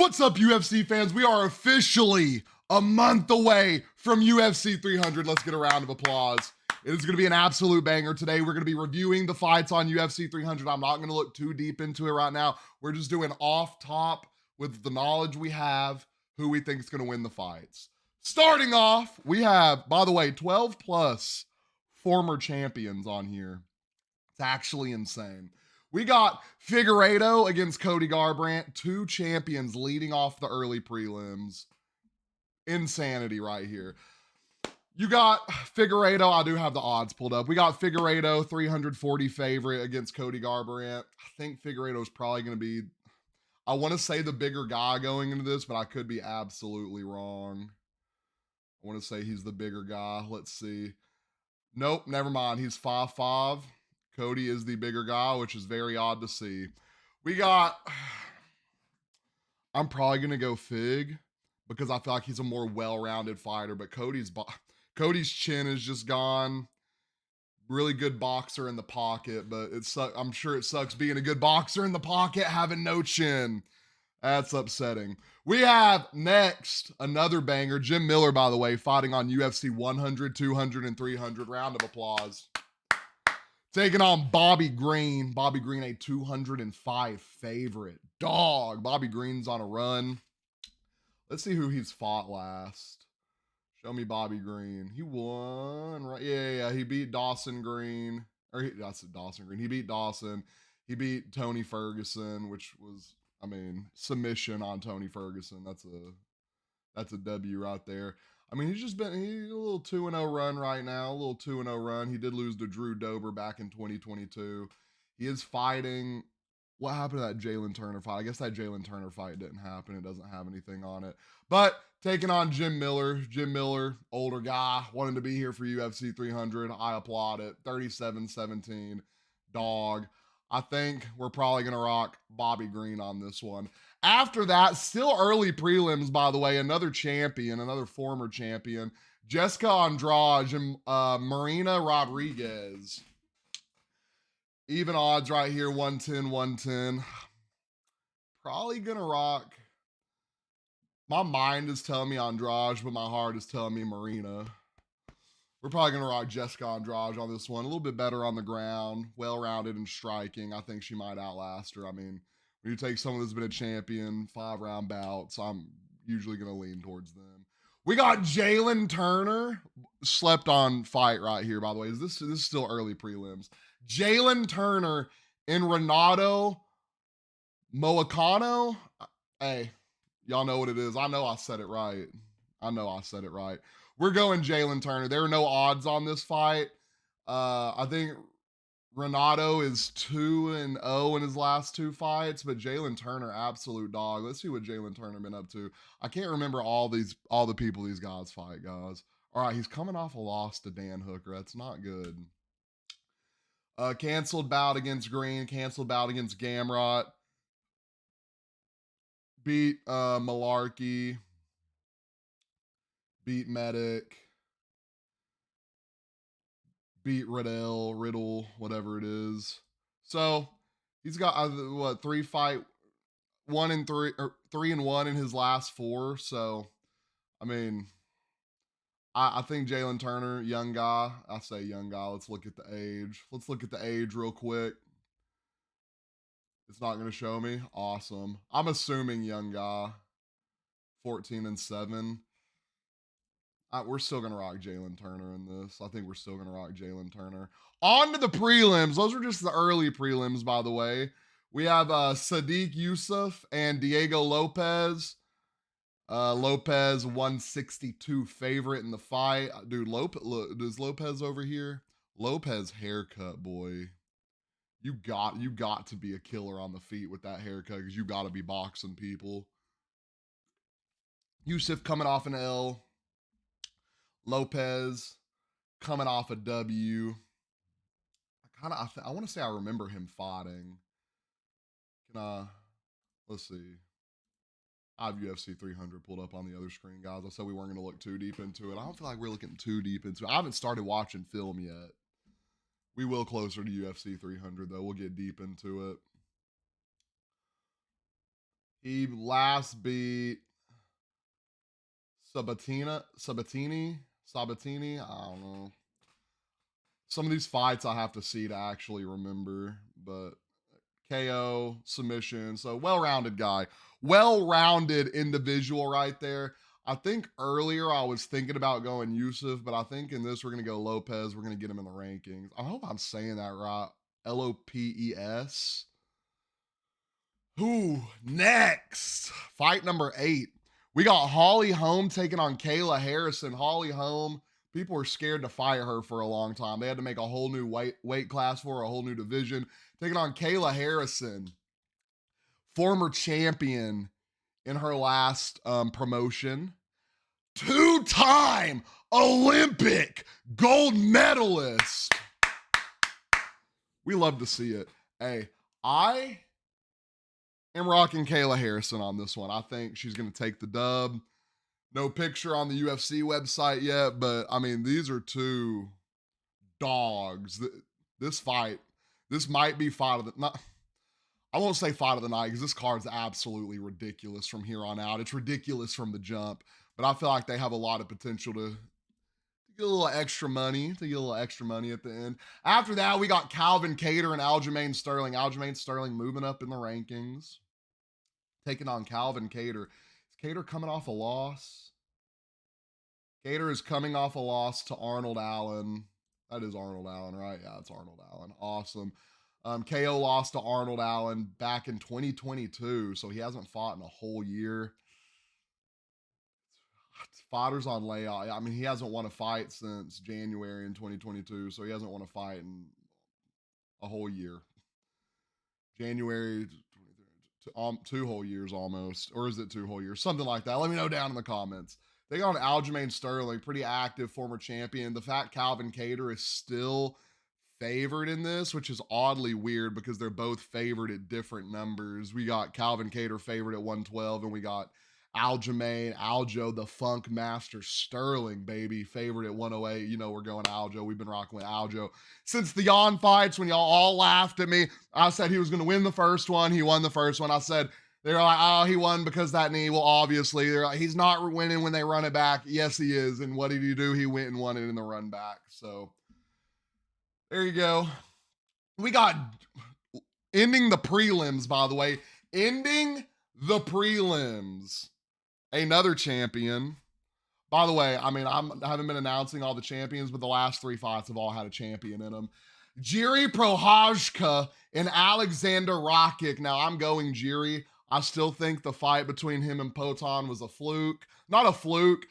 What's up, UFC fans? We are officially a month away from UFC 300. Let's get a round of applause. It is going to be an absolute banger today. We're going to be reviewing the fights on UFC 300. I'm not going to look too deep into it right now. We're just doing off top with the knowledge we have, who we think is going to win the fights. Starting off, we have, by the way, 12 plus former champions on here. It's actually insane. We got Figueiredo against Cody Garbrandt, two champions leading off the early prelims. Insanity right here. You got Figueiredo. I do have the odds pulled up. We got Figueiredo, 340 favorite against Cody Garbrandt. I think Figueiredo is probably going to be, I want to say the bigger guy going into this, but I could be absolutely wrong. I want to say he's the bigger guy. Let's see. Nope, never mind. He's 5'5". Cody is the bigger guy, which is very odd to see. We got, I'm probably going to go Fig because I feel like he's a more well-rounded fighter, but Cody's chin is just gone. Really good boxer in the pocket, but I'm sure it sucks being a good boxer in the pocket, having no chin. That's upsetting. We have next another banger. Jim Miller, by the way, fighting on UFC 100, 200, and 300. Round of applause. Taking on Bobby Green. Bobby Green, a 205 favorite. Dog. Bobby Green's on a run. Let's see who he's fought last. Show me Bobby Green. He won, right? Yeah. He beat Dawson Green. That's Dawson Green. He beat Dawson. He beat Tony Ferguson, which was, submission on Tony Ferguson. That's a W right there. He's a little 2-0 run right now. A little 2-0 run. He did lose to Drew Dober back in 2022. He is fighting. What happened to that Jalen Turner fight? I guess that Jalen Turner fight didn't happen. It doesn't have anything on it. But taking on Jim Miller. Jim Miller, older guy, wanted to be here for UFC 300. I applaud it. 37-17. Dog. I think we're probably going to rock Bobby Green on this one. After that, still early prelims, by the way, another champion, another former champion, Jessica Andrade and Marina Rodriguez. Even odds right here, 110, 110. Probably going to rock. My mind is telling me Andrade, but my heart is telling me Marina. We're probably going to rock Jessica Andrade on this one. A little bit better on the ground, well-rounded in striking. I think she might outlast her. When you take someone that's been a champion, 5-round bouts, I'm usually going to lean towards them. We got Jalen Turner. Slept on fight right here, by the way. This is still early prelims. Jalen Turner and Renato Moicano. Hey, y'all know what it is. I know I said it right. We're going Jalen Turner. There are no odds on this fight. I think Renato is 2-0 in his last two fights, but Jalen Turner, absolute dog. Let's see what Jalen Turner been up to. I can't remember all the people these guys fight, guys. All right, he's coming off a loss to Dan Hooker. That's not good. Canceled bout against Green. Canceled bout against Gamrot. Beat Malarkey. Beat Medic. Beat Riddle, whatever it is. So he's got 3-1 in his last four. So I think Jalen Turner, young guy. I say young guy. Let's look at the age. Let's look at the age real quick. It's not going to show me. Awesome. I'm assuming young guy. 14-7. We're still going to rock Jalen Turner in this. I think we're still going to rock Jalen Turner. On to the prelims. Those are just the early prelims, by the way. We have Sadiq Yusuf and Diego Lopez. Lopez, 162 favorite in the fight. Dude, does Lopez over here? Lopez haircut, boy. You got to be a killer on the feet with that haircut because you got to be boxing people. Yusuf coming off an L. Lopez coming off a W. I want to say I remember him fighting. Let's see. I have UFC 300 pulled up on the other screen, guys. I said we weren't going to look too deep into it. I don't feel like we're looking too deep into it. I haven't started watching film yet. We will closer to UFC 300, though. We'll get deep into it. He last beat Sabatini. I don't know. Some of these fights I have to see to actually remember, but KO, submission. So well-rounded guy. Well-rounded individual right there. I think earlier I was thinking about going Yusuf, but I think in this we're going to go Lopez. We're going to get him in the rankings. I hope I'm saying that right. Lopes. Who next? Fight number 8. We got Holly Holm taking on Kayla Harrison. Holly Holm, people were scared to fight her for a long time. They had to make a whole new weight class for her, a whole new division. Taking on Kayla Harrison, former champion in her last promotion. 2-time Olympic gold medalist. We love to see it. Hey, I am rocking Kayla Harrison on this one. I think she's going to take the dub. No picture on the UFC website yet, but I mean, these are two dogs. This fight, this might be fight of the not. I won't say fight of the night because this card's absolutely ridiculous from here on out. It's ridiculous from the jump, but I feel like they have a lot of potential to get a little extra money, at the end. After that, we got Calvin Kattar and Aljamain Sterling. Aljamain Sterling moving up in the rankings, taking on Calvin Kattar. Is Kattar coming off a loss? Kattar is coming off a loss to Arnold Allen. That is Arnold Allen, right? Yeah, it's Arnold Allen. Awesome. KO lost to Arnold Allen back in 2022, so he hasn't fought in a whole year. Fighters on layoff. I mean, he hasn't won a fight since January in 2022, so he hasn't won a fight in a whole year. January, 2 whole years almost, or is it 2 whole years? Something like that. Let me know down in the comments. They got Aljamain Sterling, pretty active former champion. The fact Calvin Kattar is still favored in this, which is oddly weird because they're both favored at different numbers. We got Calvin Kattar favored at 112, and we got Aljo, the Funk Master Sterling, baby, favorite at 108. You know we're going Aljo. We've been rocking with Aljo since the Yon fights when y'all all laughed at me. I said he was going to win the first one. He won the first one. I said, they were like, oh, he won because that knee. Well, obviously, they're like, he's not winning when they run it back. Yes, he is. And what did he do? He went and won it in the run back. So there you go. We got ending the prelims, by the way. Ending the prelims. Another champion. By the way, I mean, I haven't been announcing all the champions, but the last 3 fights have all had a champion in them. Jiri Prochazka and Alexander Rakic. Now, I'm going Jiri. I still think the fight between him and Poton was a fluke. Not a fluke.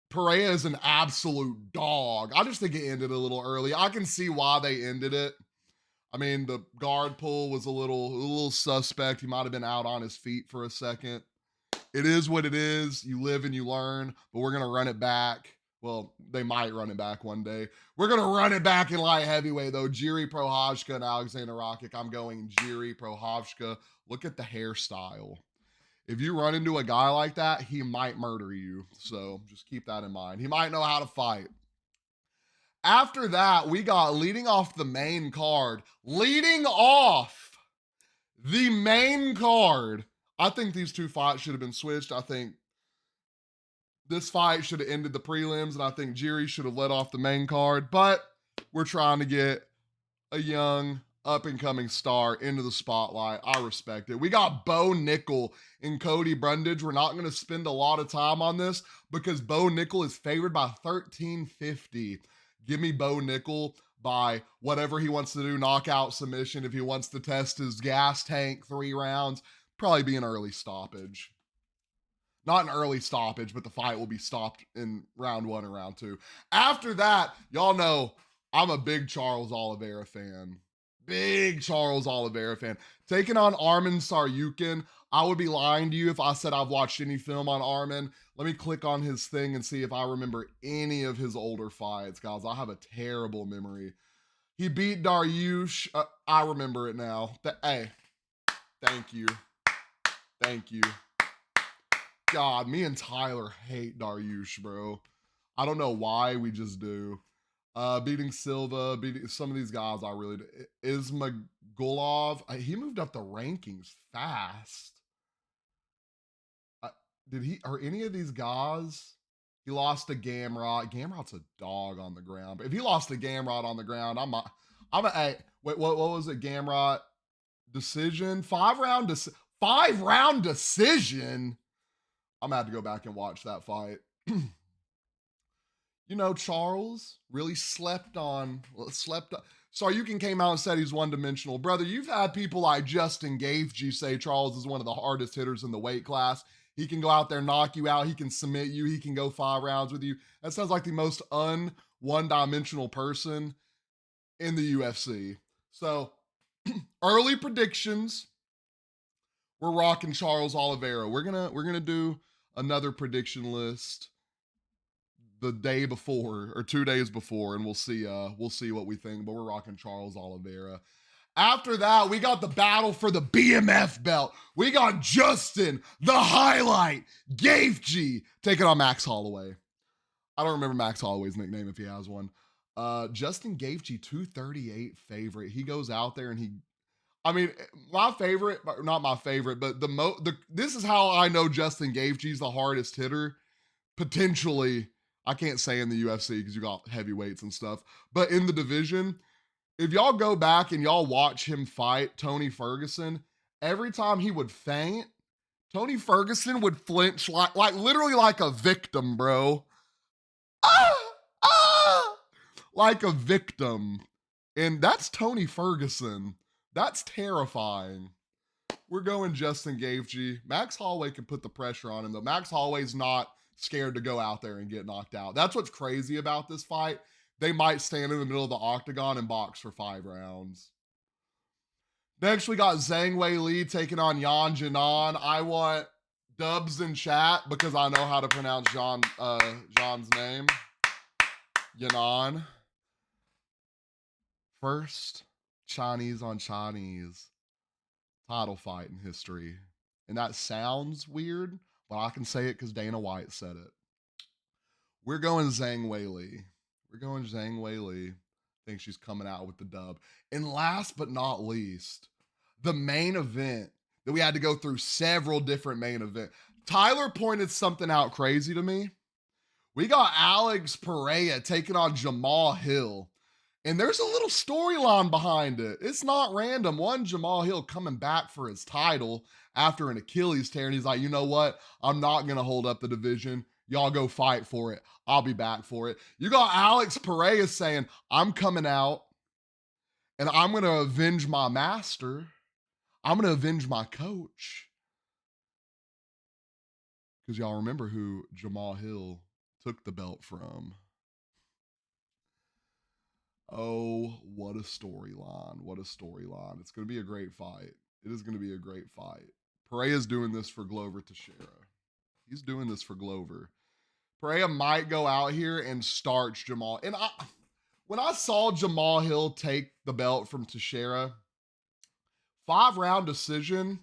Pereira is an absolute dog. I just think it ended a little early. I can see why they ended it. I mean, the guard pull was a little suspect. He might have been out on his feet for a second. It is what it is. You live and you learn, but we're going to run it back. Well, they might run it back one day. We're going to run it back in light heavyweight, though. Jiri Prochazka and Alexander Rakic. I'm going Jiri Prochazka. Look at the hairstyle. If you run into a guy like that, he might murder you. So just keep that in mind. He might know how to fight. After that, we got leading off the main card. Leading off the main card. I think these 2 fights should have been switched. I think this fight should have ended the prelims, and I think Jiri should have led off the main card. But we're trying to get a young, up-and-coming star into the spotlight. I respect it. We got Bo Nickel and Cody Brundage. We're not going to spend a lot of time on this because Bo Nickel is favored by 1350. Give me Bo Nickel by whatever he wants to do, knockout, submission. If he wants to test his gas tank 3 rounds, probably be an early stoppage. Not an early stoppage, but the fight will be stopped in round 1 and round 2. After that, y'all know I'm a big Charles Oliveira fan. Big Charles Oliveira fan. Taking on Arman Tsarukyan. I would be lying to you if I said I've watched any film on Arman. Let me click on his thing and see if I remember any of his older fights, guys. I have a terrible memory. He beat Dariush. I remember it now. Hey, thank you. Thank you. God, me and Tyler hate Dariush, bro. I don't know why, we just do. Beating Silva, beating some of these guys I really do. Ismagulov, he moved up the rankings fast. are any of these guys? He lost to Gamrot. Gamrot's a dog on the ground. If he lost to Gamrot on the ground, hey, wait, what was it? Gamrot decision? 5-round decision. I'm gonna have to go back and watch that fight. You know, Charles really slept on. Tsarukyan came out and said he's one-dimensional. Brother, you've had people like Justin Gaethje say Charles is one of the hardest hitters in the weight class. He can go out there, knock you out. He can submit you. He can go 5 rounds with you. That sounds like the most one-dimensional person in the UFC. So, early predictions. We're rocking Charles Oliveira. We're gonna do another prediction list the day before or 2 days before, and we'll see what we think. But we're rocking Charles Oliveira. After that, we got the battle for the BMF belt. We got Justin, the highlight, Gaethje, taking on Max Holloway. I don't remember Max Holloway's nickname if he has one. Justin Gaethje, 238 favorite. He goes out there and my favorite, not my favorite, but this is how I know Justin Gaethje's the hardest hitter. Potentially, I can't say in the UFC because you got heavyweights and stuff, but in the division, if y'all go back and y'all watch him fight Tony Ferguson, every time he would feint, Tony Ferguson would flinch like literally like a victim, bro. Ah! Ah! Like a victim. And that's Tony Ferguson. That's terrifying. We're going Justin Gaethje. Max Holloway can put the pressure on him, though. Max Holloway's not scared to go out there and get knocked out. That's what's crazy about this fight. They might stand in the middle of the octagon and box for 5 rounds. Next, we got Zhang Weili taking on Yan Jinan. I want dubs in chat because I know how to pronounce John's name. Yanan. First Chinese on Chinese title fight in history. And that sounds weird, but I can say it because Dana White said it. We're going Zhang Weili. I think she's coming out with the dub. And last but not least, the main event that we had to go through several different main events. Tyler pointed something out crazy to me. We got Alex Pereira taking on Jamal Hill. And there's a little storyline behind it. It's not random. One, Jamal Hill coming back for his title after an Achilles tear. And he's like, you know what? I'm not going to hold up the division. Y'all go fight for it. I'll be back for it. You got Alex Pereira saying, I'm coming out and I'm going to avenge my master. I'm going to avenge my coach. Because y'all remember who Jamal Hill took the belt from. Oh, what a storyline. What a storyline. It's going to be a great fight. It is going to be a great fight. Pereira's doing this for Glover Teixeira. He's doing this for Glover. Pereira might go out here and starch Jamal. And when I saw Jamal Hill take the belt from Teixeira, 5-round decision,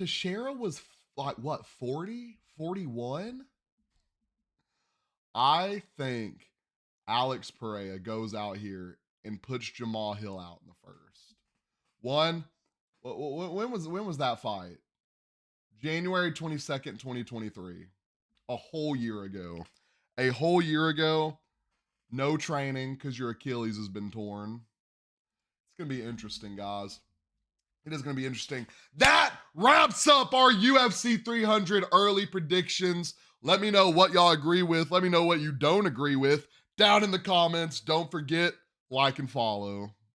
Teixeira was like, what, 40? 41? I think Alex Pereira goes out here and puts Jamal Hill out in the first. When was that fight? January 22nd, 2023. A whole year ago. No training because your Achilles has been torn. It's going to be interesting, guys. It is going to be interesting. That wraps up our UFC 300 early predictions. Let me know what y'all agree with. Let me know what you don't agree with down in the comments. Don't forget, like and follow.